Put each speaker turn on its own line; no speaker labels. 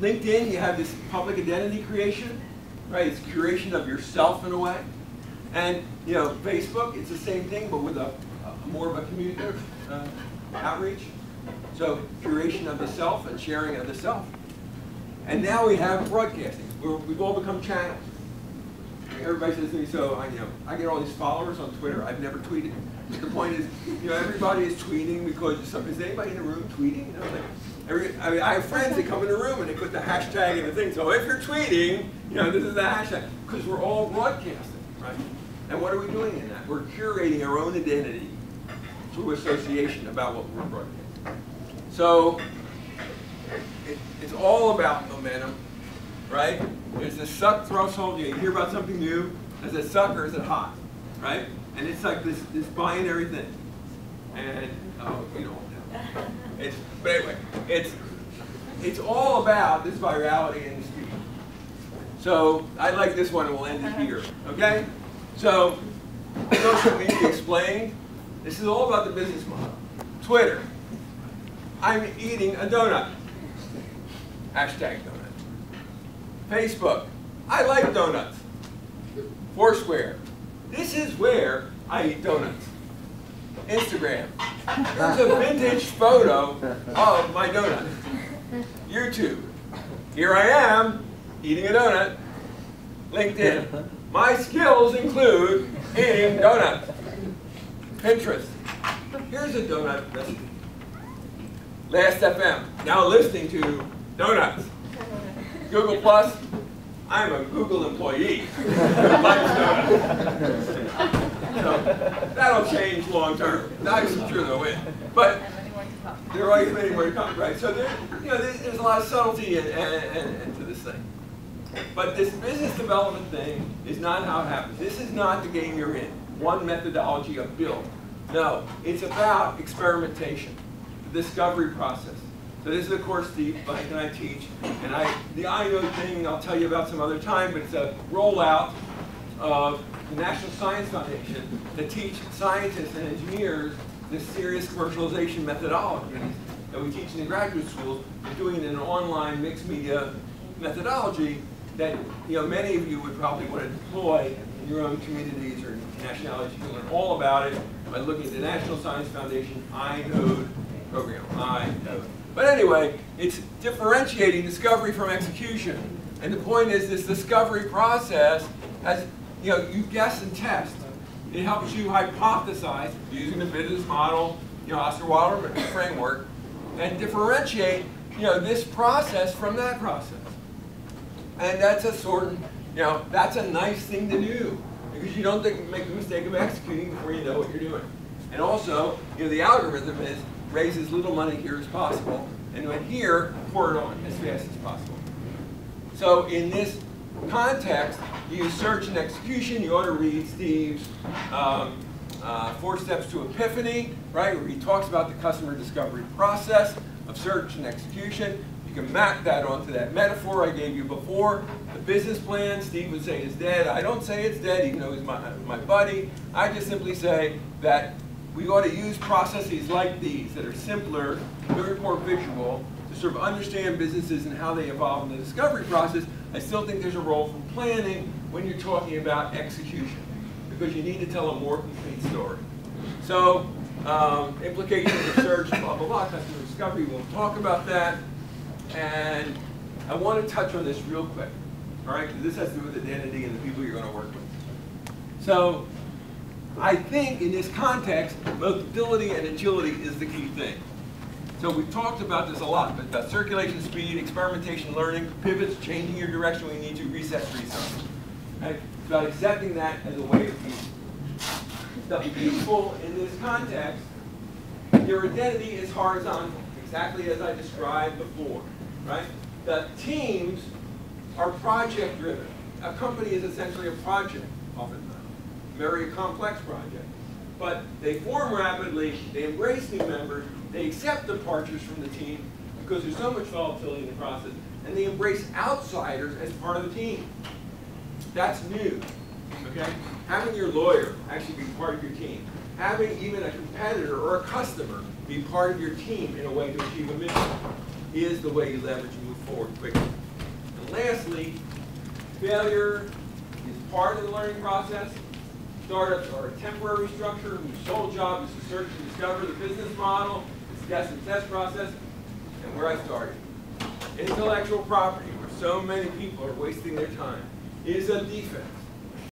LinkedIn, you have this public identity creation, right? It's curation of yourself in a way. And Facebook, it's the same thing, but with a more of a communicative outreach. So curation of the self and sharing of the self. And now we have broadcasting, where we've all become channels. Everybody says to me, so I get all these followers on Twitter. I've never tweeted. The point is, everybody is tweeting because is anybody in the room tweeting? I have friends that come in the room and they put the hashtag in the thing. So if you're tweeting, this is the hashtag, because we're all broadcasting, right? And what are we doing in that? We're curating our own identity through association about what we're broadcasting. So it's all about momentum, right? There's this suck threshold. You hear about something new. Is it suck or is it hot, right? And it's like this binary thing. And you don't know. But anyway, it's all about this virality and speed. So I like this one, and we'll end it here. Okay? So social media explained. This is all about the business model. Twitter. I'm eating a donut. Hashtag donut. Facebook. I like donuts. Foursquare. This is where I eat donuts. Instagram. Here's a vintage photo of my donut. YouTube. Here I am, eating a donut. LinkedIn. My skills include eating donuts. Pinterest. Here's a donut recipe. Last.fm. Now listening to donuts. Google Plus. I'm a Google employee. Likes donuts. So that'll change long term. I'm sure they'll win. But there are many more to come, right? So there's a lot of subtlety into this thing. But this business development thing is not how it happens. This is not the game you're in. One methodology of build. No, it's about experimentation, the discovery process. So this is a course Steve Blank and I teach, and the I Know thing I'll tell you about some other time, but it's a rollout of the National Science Foundation to teach scientists and engineers this serious commercialization methodology that we teach in the graduate schools. We're doing it in an online mixed media methodology that many of you would probably want to deploy in your own communities or nationalities. You can learn all about it by looking at the National Science Foundation iNode program. iNode. But anyway, it's differentiating discovery from execution. And the point is this discovery process has, you guess and test. It helps you hypothesize using the business model, Osterwalder framework, and differentiate, this process from that process. And that's that's a nice thing to do because you don't make the mistake of executing before you know what you're doing. And also, the algorithm is raise as little money here as possible, and when here, pour it on as fast as possible. So in this context, you use search and execution. You ought to read Steve's 4 Steps to Epiphany, right, where he talks about the customer discovery process of search and execution. You can map that onto that metaphor I gave you before. The business plan, Steve would say is dead. I don't say it's dead, even though he's my buddy. I just simply say that we ought to use processes like these that are simpler, very more visual, to sort of understand businesses and how they evolve in the discovery process. I still think there's a role for planning when you're talking about execution, because you need to tell a more complete story. So, implications of search, blah, blah, blah, customer discovery, we'll talk about that. And I want to touch on this real quick, all right, because this has to do with identity and the people you're going to work with. So, I think in this context, mobility and agility is the key thing. So we've talked about this a lot, but about circulation speed, experimentation, learning, pivots, changing your direction when you need to, reset, restart. Right? It's about accepting that as a way of being. The people in this context, your identity is horizontal, exactly as I described before. Right? The teams are project-driven. A company is essentially a project, oftentimes. Very complex project. But they form rapidly, they embrace new members, they accept departures from the team because there's so much volatility in the process, and they embrace outsiders as part of the team. That's new, okay? Having your lawyer actually be part of your team, having even a competitor or a customer be part of your team in a way to achieve a mission. is the way you leverage and move forward quickly. And lastly, failure is part of the learning process. Startups are a temporary structure whose sole job is to search and discover the business model, its test and test process, and where I started. Intellectual property, where so many people are wasting their time, is a defect.